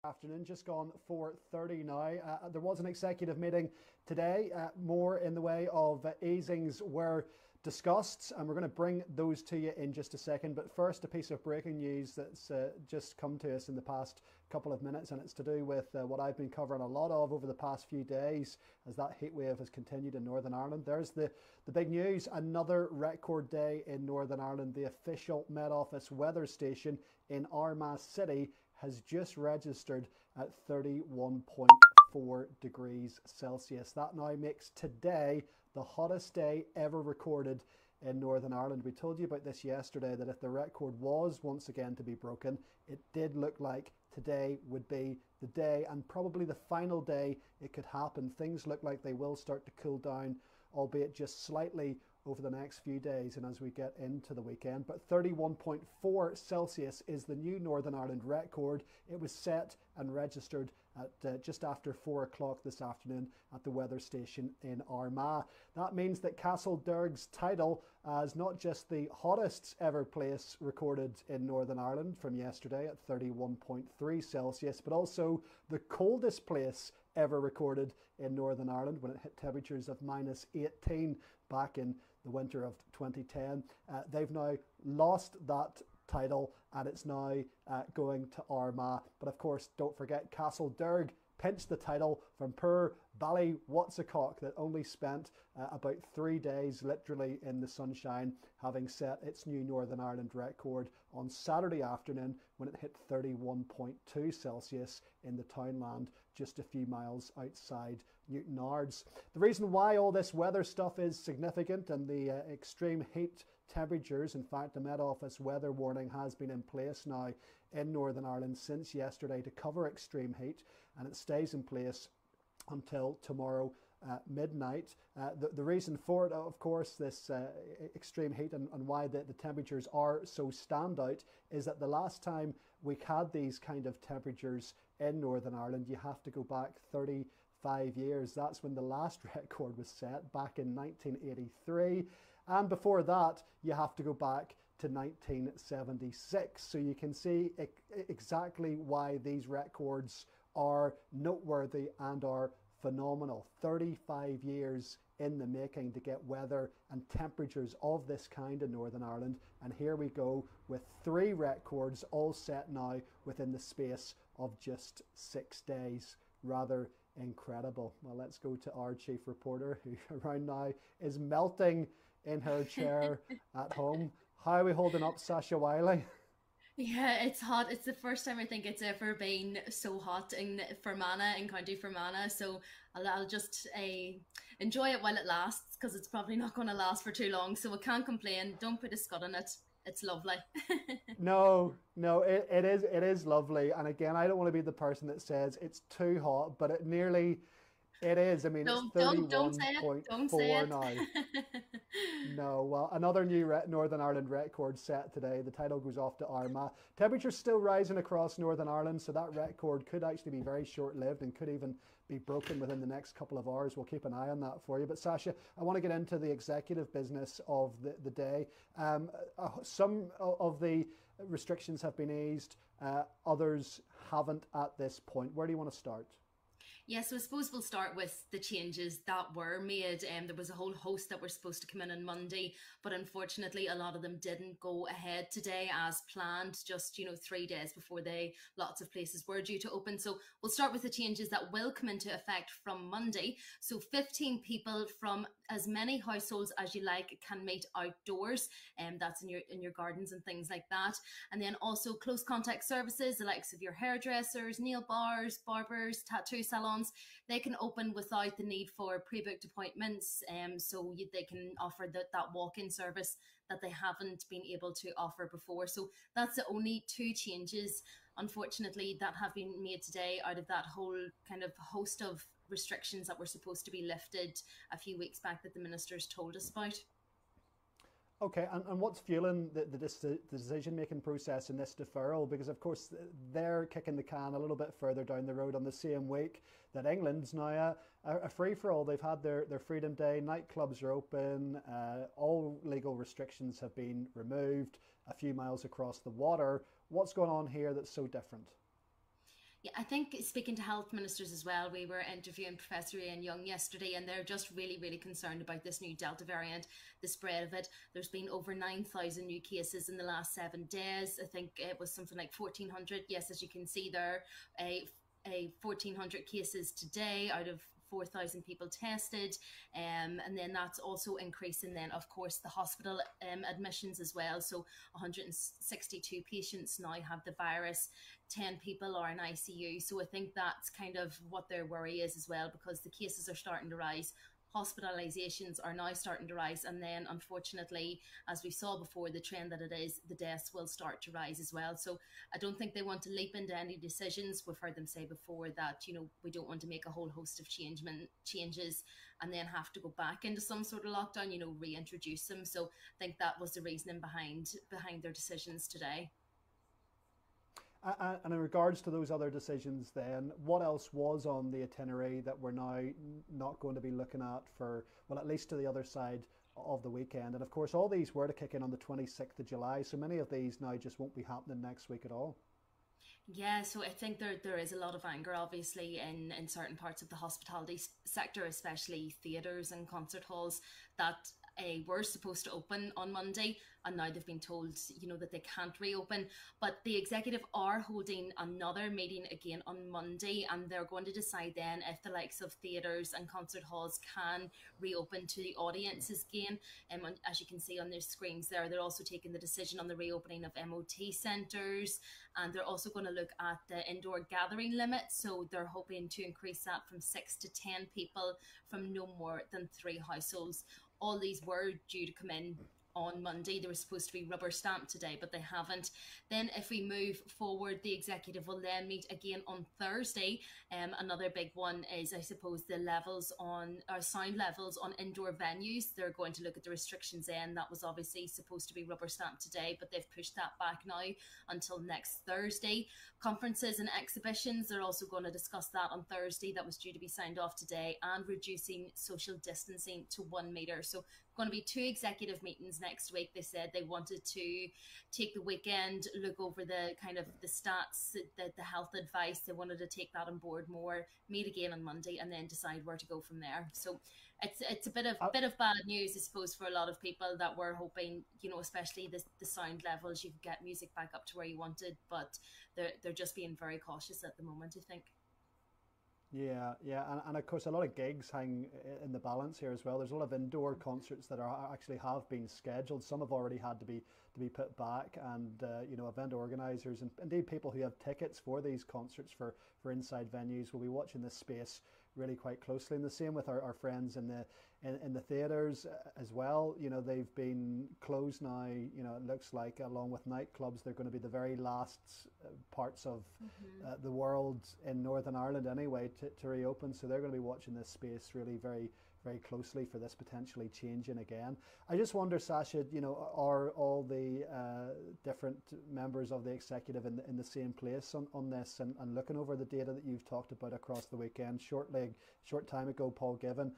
Afternoon, just gone 4:30 now. There was an executive meeting today. More in the way of easings were discussed, and we're going to bring those to you in just a second. But first, a piece of breaking news that's just come to us in the past couple of minutes, and it's to do with what I've been covering a lot of over the past few days as that heat wave has continued in Northern Ireland. There's the big news: another record day in Northern Ireland. The official Met Office weather station in Armagh City has just registered at 31.4 degrees Celsius. That now makes today the hottest day ever recorded in Northern Ireland. We told you about this yesterday, that if the record was once again to be broken, it did look like today would be the day, and probably the final day it could happen. Things look like they will start to cool down, albeit just slightly, over the next few days and as we get into the weekend. But 31.4 Celsius is the new Northern Ireland record. It was set and registered at just after 4 o'clock this afternoon at the weather station in Armagh. That means that Castledurg's title as not just the hottest ever place recorded in Northern Ireland from yesterday at 31.3 Celsius, but also the coldest place ever recorded in Northern Ireland when it hit temperatures of -18 back in the winter of 2010. They've now lost that title, and it's now going to Armagh. But of course, don't forget, Castledurg pinched the title from poor Ballywhatsacock that only spent about 3 days literally in the sunshine, having set its new Northern Ireland record on Saturday afternoon when it hit 31.2 Celsius in the townland just a few miles outside Newtownards. The reason why all this weather stuff is significant and the extreme heat temperatures, in fact the Met Office weather warning has been in place now in Northern Ireland since yesterday to cover extreme heat, and it stays in place until tomorrow midnight. The reason for it, of course, this extreme heat and why the temperatures are so standout is that the last time we had these kind of temperatures in Northern Ireland, you have to go back 35 years. That's when the last record was set, back in 1983. And before that, you have to go back to 1976. So you can see exactly why these records are noteworthy and are phenomenal. 35 years in the making to get weather and temperatures of this kind in Northern Ireland. And here we go with 3 records all set now within the space of just 6 days. Rather incredible. Well, let's go to our chief reporter, who around now is melting in her chair at home. How are we holding up, Sasha Wiley? Yeah, it's hot. It's the first time I think it's ever been so hot in Fermanagh, in County Fermanagh. So I'll just enjoy it while it lasts, because it's probably not going to last for too long. So I can't complain. Don't put a scud on it. It's lovely. No, it is lovely. And again, I don't want to be the person that says it's too hot, but it is. I mean, it's Don't say it. Don't say 31.4 it. now. No, well, another new Northern Ireland record set today. The title goes off to Armagh. Temperatures still rising across Northern Ireland, so that record could actually be very short-lived and could even be broken within the next couple of hours. We'll keep an eye on that for you. But Sasha, I want to get into the executive business of the day. Some of the restrictions have been eased, others haven't at this point. Where do you want to start? Yeah, so I suppose we'll start with the changes that were made. There was a whole host that were supposed to come in on Monday, but unfortunately a lot of them didn't go ahead today as planned, just 3 days before lots of places were due to open. So we'll start with the changes that will come into effect from Monday. So 15 people from as many households as you like can meet outdoors, and that's in your gardens and things like that. And then also close contact services, the likes of your hairdressers, nail bars, barbers, tattoo salons, they can open without the need for pre-booked appointments, so they can offer that walk-in service that they haven't been able to offer before. So that's the only 2 changes, unfortunately, that have been made today out of that whole kind of host of restrictions that were supposed to be lifted a few weeks back that the ministers told us about. Okay, and what's fueling the decision-making process in this deferral? Because, of course, they're kicking the can a little bit further down the road on the same week that England's now a free-for-all. They've had their Freedom Day, nightclubs are open, all legal restrictions have been removed a few miles across the water. What's going on here that's so different? Yeah, I think speaking to health ministers as well, we were interviewing Professor Ian Young yesterday, and they're just really, really concerned about this new Delta variant, the spread of it. There's been over 9,000 new cases in the last 7 days. I think it was something like 1,400. Yes, as you can see there, a 1,400 cases today out of 4,000 people tested, and then that's also increasing. Then, of course, the hospital admissions as well. So, 162 patients now have the virus. 10 people are in ICU. So I think that's kind of what their worry is as well, because the cases are starting to rise. Hospitalizations are now starting to rise, and then unfortunately, as we saw before, the trend that it is, the deaths will start to rise as well. So I don't think they want to leap into any decisions. We've heard them say before that, we don't want to make a whole host of changes and then have to go back into some sort of lockdown, reintroduce them. So I think that was the reasoning behind their decisions today. And in regards to those other decisions, then, what else was on the itinerary that we're now not going to be looking at for, well, at least to the other side of the weekend? And of course, all these were to kick in on the 26th of July, so many of these now just won't be happening next week at all. Yeah, so I think there is a lot of anger, obviously, in certain parts of the hospitality sector, especially theatres and concert halls, that were supposed to open on Monday, and now they've been told, that they can't reopen. But the executive are holding another meeting again on Monday, and they're going to decide then if the likes of theatres and concert halls can reopen to the audiences again. And as you can see on their screens there, they're also taking the decision on the reopening of MOT centres, and they're also going to look at the indoor gathering limit. So they're hoping to increase that from 6 to 10 people from no more than 3 households. All these were due to come in on Monday. They were supposed to be rubber stamped today, but they haven't. Then if we move forward, the executive will then meet again on Thursday. Another big one is, I suppose, the levels on sound levels on indoor venues. They're going to look at the restrictions then. That was obviously supposed to be rubber stamped today, but they've pushed that back now until next Thursday. Conferences and exhibitions, they're also going to discuss that on Thursday. That was due to be signed off today, and reducing social distancing to 1 metre. So going to be 2 executive meetings next week. They said they wanted to take the weekend, look over the kind of the stats, the health advice. They wanted to take that on board more, meet again on Monday, and then decide where to go from there. So it's a bit of bad news, I suppose, for a lot of people that were hoping, especially the sound levels, you could get music back up to where you wanted, but they're just being very cautious at the moment, I think. Yeah, and of course a lot of gigs hang in the balance here as well. There's a lot of indoor concerts that are actually have been scheduled. Some have already had to be put back, and event organisers and indeed people who have tickets for these concerts for inside venues will be watching this space really quite closely. And the same with our friends in the theatres as well. They've been closed now. It looks like, along with nightclubs, they're going to be the very last parts of the world in Northern Ireland anyway to reopen. So they're going to be watching this space really very, very closely for this potentially changing again. I just wonder, Sasha, are all the different members of the executive in the same place on this and looking over the data that you've talked about across the weekend? Short time ago, Paul Givan,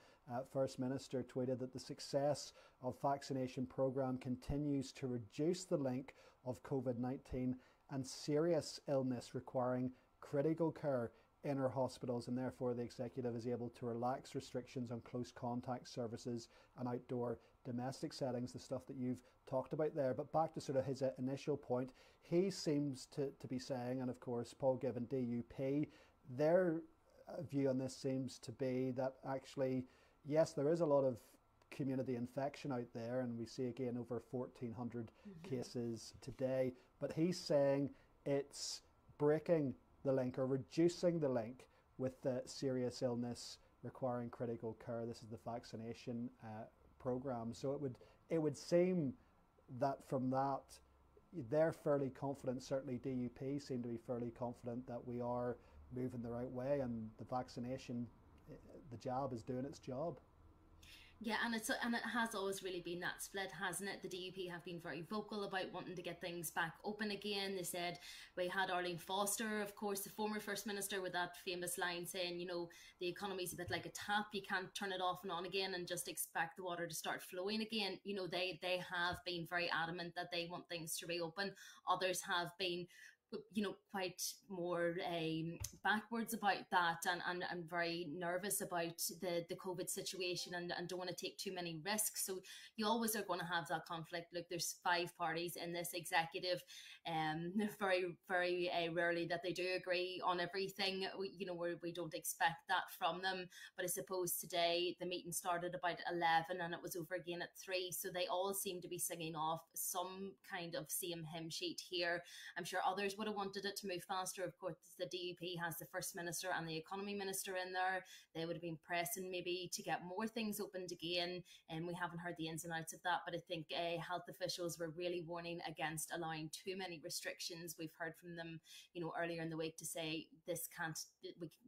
First Minister, tweeted that the success of vaccination programme continues to reduce the link of COVID-19 and serious illness requiring critical care in our hospitals, and therefore the executive is able to relax restrictions on close contact services and outdoor domestic settings, the stuff that you've talked about there. But back to sort of his initial point, he seems to be saying, and of course Paul Givan, DUP, their view on this seems to be that actually, yes, there is a lot of community infection out there, and we see again over 1,400 cases today, but he's saying it's breaking the link or reducing the link with the serious illness requiring critical care. This is the vaccination program. So it would seem that from that they're fairly confident. Certainly DUP seem to be fairly confident that we are moving the right way, and the vaccination, the jab is doing its job. Yeah, and it has always really been that split, hasn't it? The DUP have been very vocal about wanting to get things back open again. They said, we had Arlene Foster, of course, the former First Minister, with that famous line saying, the economy's a bit like a tap. You can't turn it off and on again and just expect the water to start flowing again. They have been very adamant that they want things to reopen. Others have been quite more backwards about that, and I'm very nervous about the COVID situation, and don't want to take too many risks. So you always are going to have that conflict. Look, there's five parties in this executive. Very, very rarely that they do agree on everything. We don't expect that from them. But I suppose today the meeting started about 11 and it was over again at 3. So they all seem to be singing off some kind of same hymn sheet here. I'm sure others would have wanted it to move faster. Of course, the DUP has the First Minister and the Economy Minister in there. They would have been pressing maybe to get more things opened again. And we haven't heard the ins and outs of that. But I think health officials were really warning against allowing too many restrictions. We've heard from them, earlier in the week to say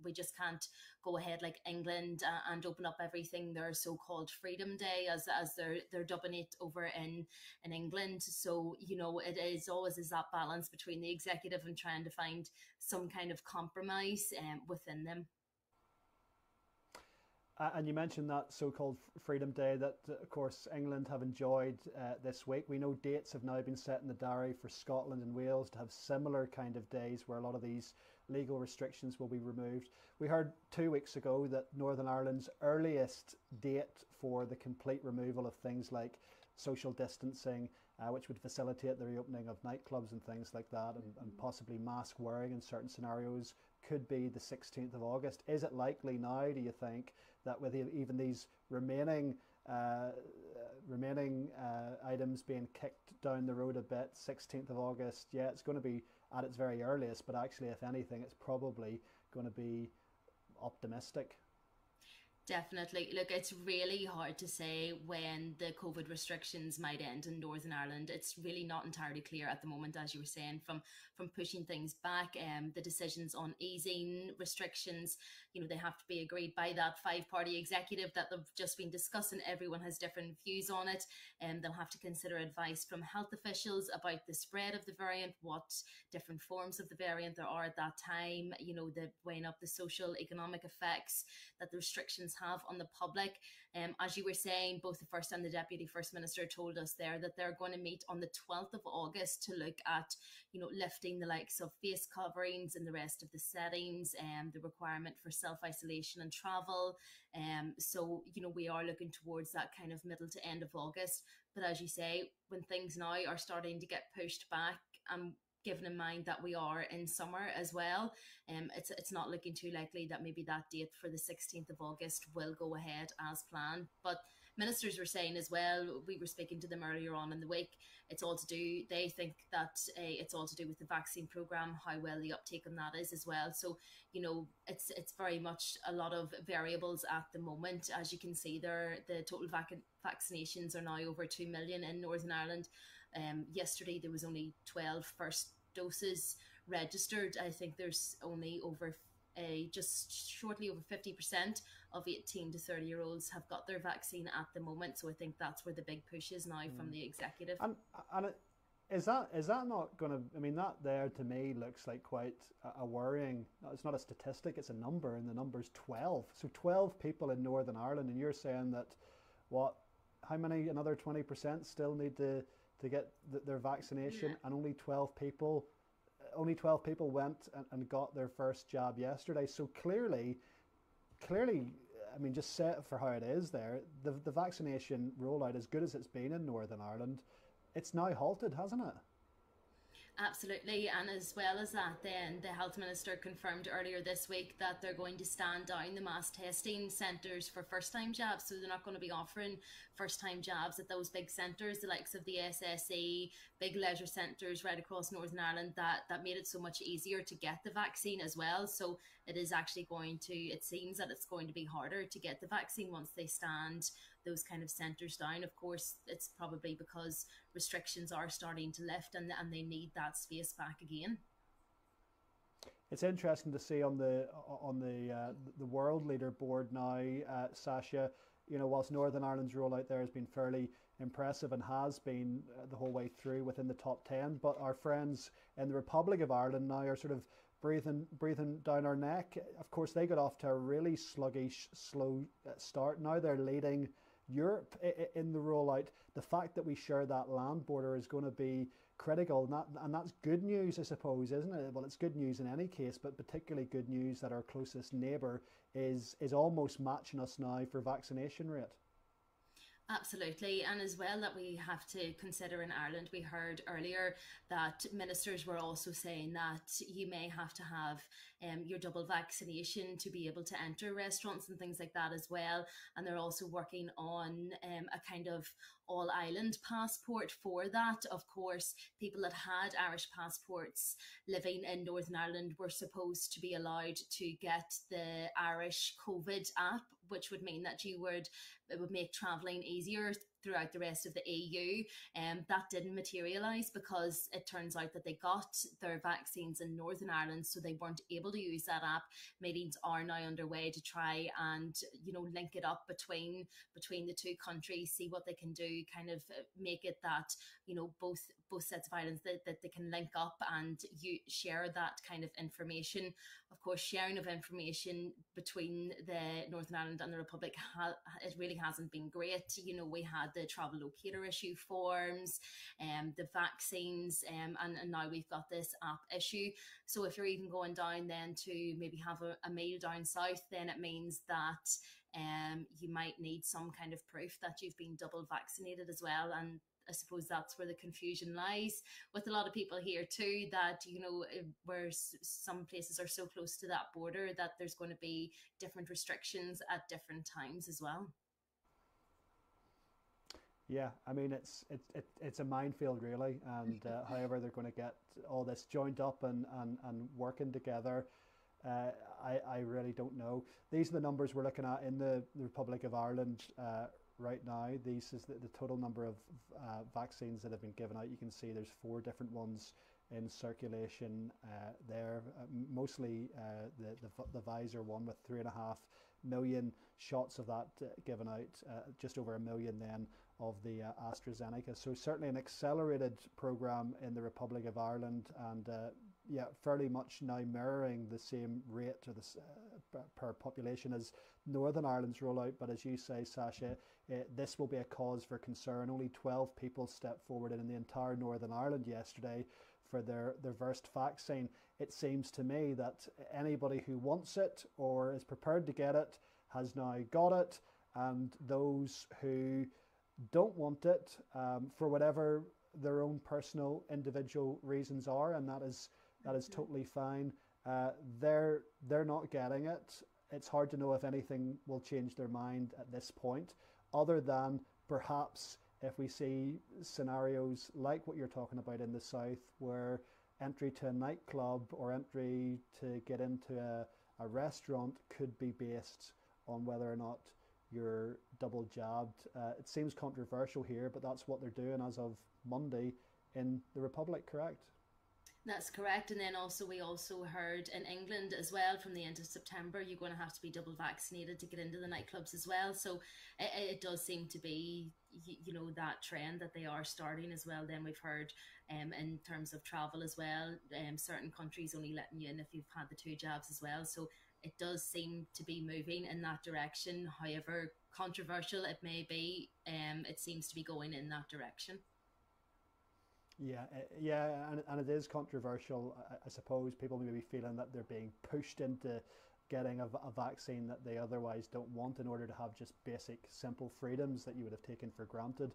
we just can't go ahead like England and open up everything, their so-called Freedom Day, as they're dubbing it over in England. So it is always that balance between the executive and trying to find some kind of compromise within them. And you mentioned that so-called Freedom Day that, of course, England have enjoyed this week. We know dates have now been set in the diary for Scotland and Wales to have similar kind of days where a lot of these legal restrictions will be removed. We heard 2 weeks ago that Northern Ireland's earliest date for the complete removal of things like social distancing, which would facilitate the reopening of nightclubs and things like that, and possibly mask wearing in certain scenarios, could be the 16th of August. Is it likely now, do you think, that with even these remaining items being kicked down the road a bit, 16th of August, yeah, it's going to be at its very earliest, but actually, if anything, it's probably going to be optimistic? Definitely. Look, it's really hard to say when the COVID restrictions might end in Northern Ireland. It's really not entirely clear at the moment, as you were saying, from pushing things back. The decisions on easing restrictions, they have to be agreed by that five-party executive that they've just been discussing. Everyone has different views on it, and they'll have to consider advice from health officials about the spread of the variant, what different forms of the variant there are at that time, the weighing up the social, economic effects that the restrictions have on the public. As you were saying, both the First and the Deputy First Minister told us there that they're going to meet on the 12th of August to look at, lifting the likes of face coverings and the rest of the settings, and the requirement for self-isolation and travel. So, we are looking towards that kind of middle to end of August. But as you say, when things now are starting to get pushed back, given in mind that we are in summer as well, it's not looking too likely that maybe that date for the 16th of August will go ahead as planned. But ministers were saying as well, we were speaking to them earlier on in the week, they think that it's all to do with the vaccine programme, how well the uptake on that is as well. So, it's very much a lot of variables at the moment. As you can see there, the total vaccinations are now over 2 million in Northern Ireland. Yesterday there was only 12 first doses registered. I think there's only just shortly over 50% of 18 to 30-year-olds have got their vaccine at the moment. So I think that's where the big push is now from the executive. And is that not going to, that there to me looks like quite a worrying, it's not a statistic, it's a number, and the number's 12. So 12 people in Northern Ireland, and you're saying that, how many, another 20% still need to get their vaccination, and only 12 people went and got their first jab yesterday. So clearly, just set for how it is there, the vaccination rollout, as good as it's been in Northern Ireland, it's now halted, hasn't it? Absolutely. And as well as that, then the health minister confirmed earlier this week that they're going to stand down the mass testing centres for first-time jabs. So they're not going to be offering first-time jabs at those big centres, the likes of the SSE, big leisure centres right across Northern Ireland that made it so much easier to get the vaccine as well. So it is actually it seems that it's going to be harder to get the vaccine once they stand those kind of centres down. Of course, it's probably because restrictions are starting to lift and they need that space back again. It's interesting to see on the world leaderboard now, Sasha. Whilst Northern Ireland's rollout there has been fairly impressive and has been the whole way through within the top 10, but our friends in the Republic of Ireland now are sort of breathing down our neck. Of course, they got off to a really sluggish, slow start. Now they're leading Europe in the rollout. The fact that we share that land border is going to be critical, and that's good news, I suppose, isn't it? Well, it's good news in any case, but particularly good news that our closest neighbour is almost matching us now for vaccination rate. Absolutely. And as well, that we have to consider in Ireland, we heard earlier that ministers were also saying that you may have to have your double vaccination to be able to enter restaurants and things like that as well. And they're also working on a kind of all island passport for that. Of course, people that had Irish passports living in Northern Ireland were supposed to be allowed to get the Irish COVID app, which would mean that it would make travelling easier throughout the rest of the EU. That didn't materialise because it turns out that they got their vaccines in Northern Ireland, so they weren't able to use that app. Meetings are now underway to try and link it up between the two countries, see what they can do, kind of make it that both sets of islands that they can link up and you share that kind of information. Of course, sharing of information between the Northern Ireland and the Republic, it really hasn't been great. We had the travel locator issue forms, the vaccines, and now we've got this app issue. So if you're even going down then to maybe have a meal down south, then it means that you might need some kind of proof that you've been double vaccinated as well. And I suppose that's where the confusion lies with a lot of people here too, that, where some places are so close to that border that there's going to be different restrictions at different times as well. Yeah, I mean it's a minefield really, and however they're going to get all this joined up and working together, I really don't know. These are the numbers we're looking at in the Republic of Ireland right now. This is the total number of vaccines that have been given out. You can see there's 4 different ones in circulation there, mostly the Pfizer one with 3.5 million shots of that given out, just over 1 million then of the AstraZeneca. So certainly an accelerated program in the Republic of Ireland, and fairly much now mirroring the same rate to per population as Northern Ireland's rollout. But as you say, Sasha, this will be a cause for concern. Only 12 people stepped forward in the entire Northern Ireland yesterday for their first vaccine. It seems to me that anybody who wants it or is prepared to get it has now got it, and those who don't want it for whatever their own personal individual reasons are, and that is totally fine. They're not getting it. It's hard to know if anything will change their mind at this point, other than perhaps if we see scenarios like what you're talking about in the south, where entry to a nightclub or entry to get into a restaurant could be based on whether or not you're double jabbed. It seems controversial here, but that's what they're doing as of Monday in the Republic, correct? That's correct. And then we also heard in England as well, from the end of September, you're going to have to be double vaccinated to get into the nightclubs as well. So it does seem to be, that trend that they are starting as well. Then we've heard in terms of travel as well, certain countries only letting you in if you've had the 2 jabs as well. So it does seem to be moving in that direction. However controversial it may be, it seems to be going in that direction. And it is controversial. I suppose people may be feeling that they're being pushed into getting a vaccine that they otherwise don't want in order to have just basic, simple freedoms that you would have taken for granted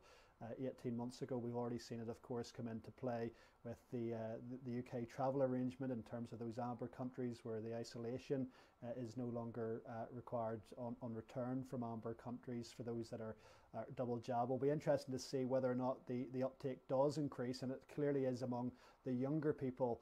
18 months ago. We've already seen it, of course, come into play with the UK travel arrangement in terms of those amber countries where the isolation is no longer required on return from amber countries for those that are double jab. Will be interesting to see whether or not the uptake does increase, and it clearly is among the younger people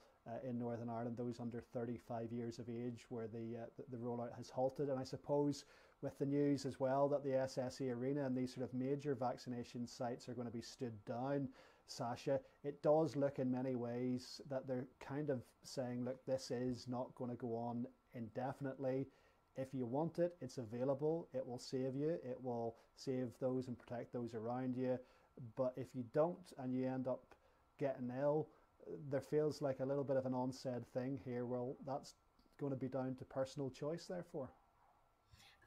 in Northern Ireland, those under 35 years of age, where the rollout has halted. And I suppose with the news as well that the SSE Arena and these sort of major vaccination sites are going to be stood down, Sasha, it does look in many ways that they're kind of saying, look, this is not going to go on indefinitely. If you want it, it's available. It will save you. It will save those and protect those around you. But if you don't and you end up getting ill, there feels like a little bit of an unsaid thing here. Well, that's going to be down to personal choice, therefore.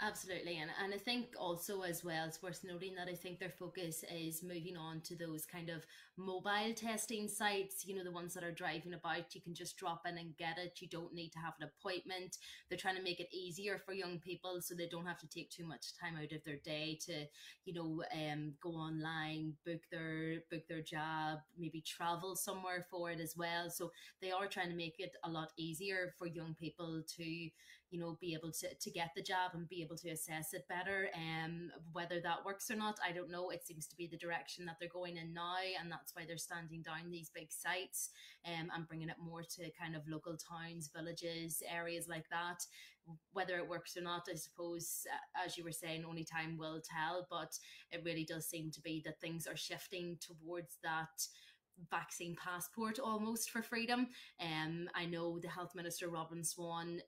Absolutely. And I think also as well, it's worth noting that I think their focus is moving on to those kind of mobile testing sites, the ones that are driving about. You can just drop in and get it. You don't need to have an appointment. They're trying to make it easier for young people so they don't have to take too much time out of their day to, go online, book their job, maybe travel somewhere for it as well. So they are trying to make it a lot easier for young people to be able to get the job and be able to assess it better. Whether that works or not, I don't know. It seems to be the direction that they're going in now, and that's why they're standing down these big sites, and bringing it more to kind of local towns, villages, areas like that. Whether it works or not, I suppose, as you were saying, only time will tell, but it really does seem to be that things are shifting towards that vaccine passport almost for freedom. I know the Health Minister Robin Swan,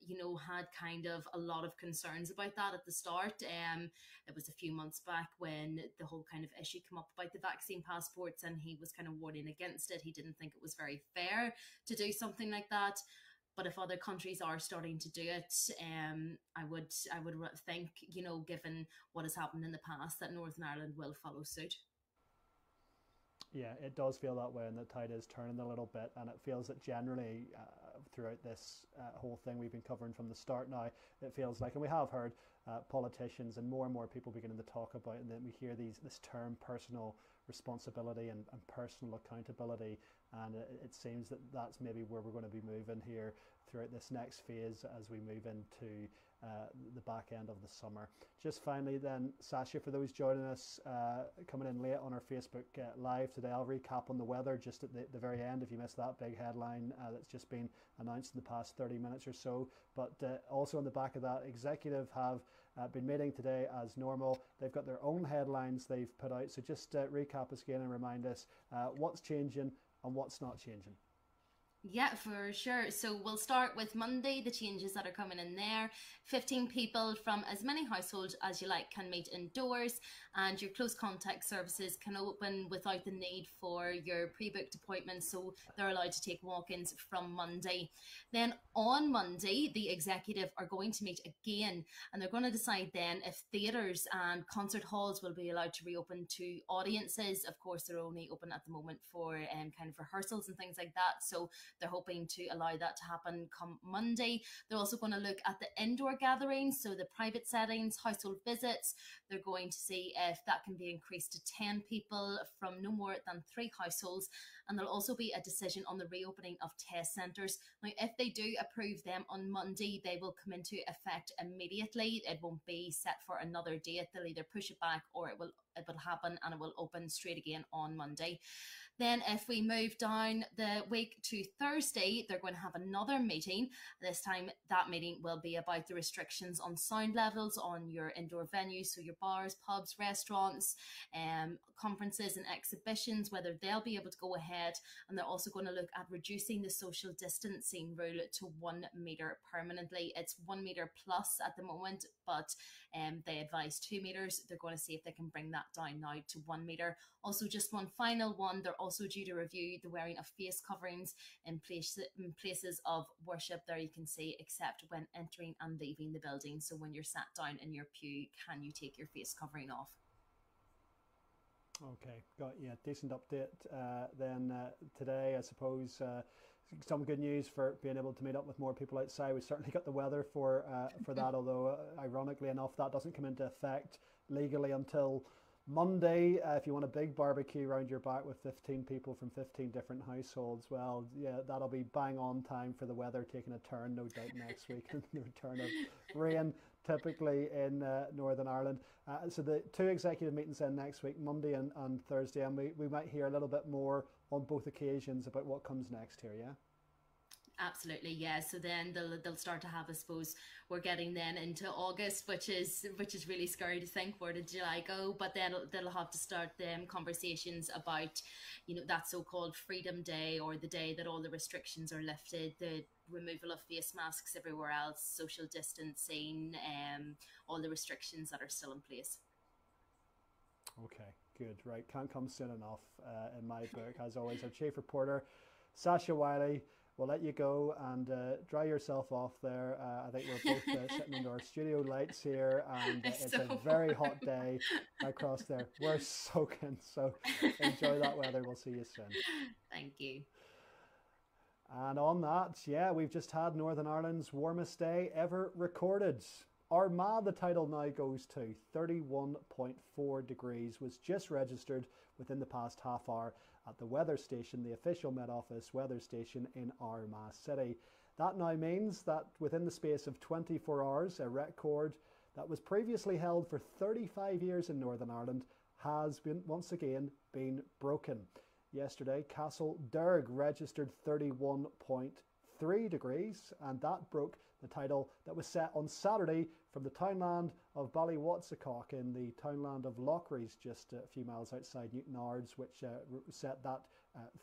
had kind of a lot of concerns about that at the start. It was a few months back when the whole kind of issue came up about the vaccine passports, and he was kind of warning against it. He didn't think it was very fair to do something like that. But if other countries are starting to do it, I would think, given what has happened in the past, that Northern Ireland will follow suit. Yeah, it does feel that way, and the tide is turning a little bit, and it feels that generally throughout this whole thing we've been covering from the start now, it feels like, and we have heard politicians and more people beginning to talk about, and then we hear this term personal responsibility and personal accountability, and it seems that that's maybe where we're going to be moving here throughout this next phase as we move into the back end of the summer. Just finally then, Sasha, for those joining us coming in late on our Facebook Live today, I'll recap on the weather just at the very end if you missed that big headline that's just been announced in the past 30 minutes or so. But also on the back of that, Executive have been meeting today as normal. They've got their own headlines they've put out. So just recap us again and remind us what's changing and what's not changing. Yeah, for sure. So we'll start with Monday, the changes that are coming in there. 15 people from as many households as you like can meet indoors, and your close contact services can open without the need for your pre-booked appointments. So they're allowed to take walk-ins from Monday. Then on Monday, the executive are going to meet again, and they're going to decide then if theatres and concert halls will be allowed to reopen to audiences. Of course, they're only open at the moment for kind of rehearsals and things like that. So they're hoping to allow that to happen come Monday. They're also going to look at the indoor gatherings, so the private settings, household visits. They're going to see if that can be increased to 10 people from no more than 3 households. And there'll also be a decision on the reopening of test centres. Now, if they do approve them on Monday, they will come into effect immediately. It won't be set for another date. They'll either push it back or it will happen and it will open straight again on Monday. Then if we move down the week to Thursday, they're going to have another meeting. This time that meeting will be about the restrictions on sound levels on your indoor venues, so your bars, pubs, restaurants, conferences and exhibitions, whether they'll be able to go ahead. And they're also going to look at reducing the social distancing rule to 1 metre permanently. It's 1 metre plus at the moment, but they advise 2 metres. They're going to see if they can bring that down now to 1 metre. Also, just one final one, they're also due to review the wearing of face coverings in places of worship. There you can see, except when entering and leaving the building. So when you're sat down in your pew, can you take your face covering off? Okay, got decent update then today, I suppose. Some good news for being able to meet up with more people outside. We certainly got the weather for that, although ironically enough that doesn't come into effect legally until Monday. If you want a big barbecue around your back with 15 people from 15 different households, well, yeah, that'll be bang on time for the weather taking a turn, no doubt, next week, and the return of rain typically in Northern Ireland. So the 2 executive meetings then next week, Monday and Thursday, and we might hear a little bit more on both occasions about what comes next here, yeah? Absolutely, yeah. So then they'll start to have, I suppose, we're getting then into August, which is really scary to think, where did July go? But then they'll have to start them conversations about, that so-called Freedom Day, or the day that all the restrictions are lifted, the removal of face masks everywhere else, social distancing, all the restrictions that are still in place. Okay, good, right. Can't come soon enough in my book. As always, our chief reporter, Sasha Wiley, we'll let you go and dry yourself off there. I think we're both sitting under our studio lights here, and it's so a very hot day across there. We're soaking, so enjoy that weather. We'll see you soon. Thank you. And on that, yeah, we've just had Northern Ireland's warmest day ever recorded. Armagh, the title now goes to 31.4 degrees, was just registered within the past half hour at the weather station, the official Met Office weather station in Armagh City. That now means that within the space of 24 hours, a record that was previously held for 35 years in Northern Ireland has been once again been broken. Yesterday, Castle Derg registered 31.3 degrees, and that broke the title that was set on Saturday from the townland of Ballywatsicock in the townland of Lochrees, just a few miles outside Newtownards, which set that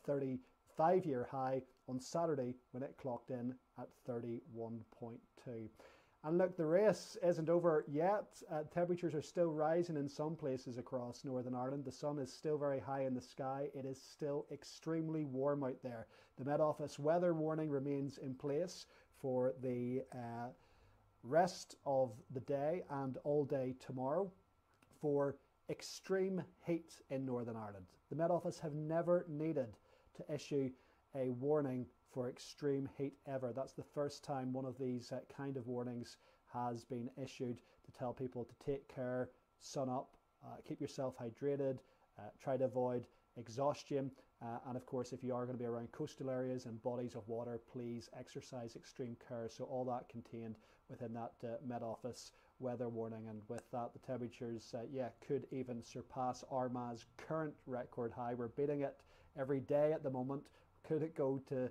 35-year high on Saturday when it clocked in at 31.2. And look, the race isn't over yet. Temperatures are still rising in some places across Northern Ireland. The sun is still very high in the sky. It is still extremely warm out there. The Met Office weather warning remains in place for the rest of the day and all day tomorrow for extreme heat in Northern Ireland. The Met Office have never needed to issue a warning for extreme heat ever. That's the first time one of these kind of warnings has been issued to tell people to take care, sun up, keep yourself hydrated, try to avoid exhaustion, and of course if you are going to be around coastal areas and bodies of water, please exercise extreme care. So all that contained within that Met Office weather warning, and with that the temperatures could even surpass Armagh's current record high. We're beating it every day at the moment. Could it go to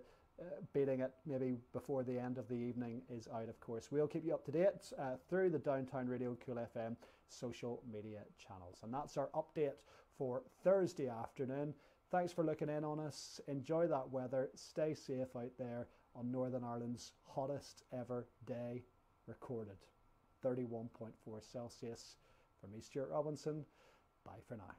beating it maybe before the end of the evening is out, of course. We'll keep you up to date through the Downtown Radio Cool FM social media channels. And that's our update for Thursday afternoon. Thanks for looking in on us. Enjoy that weather. Stay safe out there on Northern Ireland's hottest ever day recorded. 31.4 Celsius. From me, Stuart Robinson. Bye for now.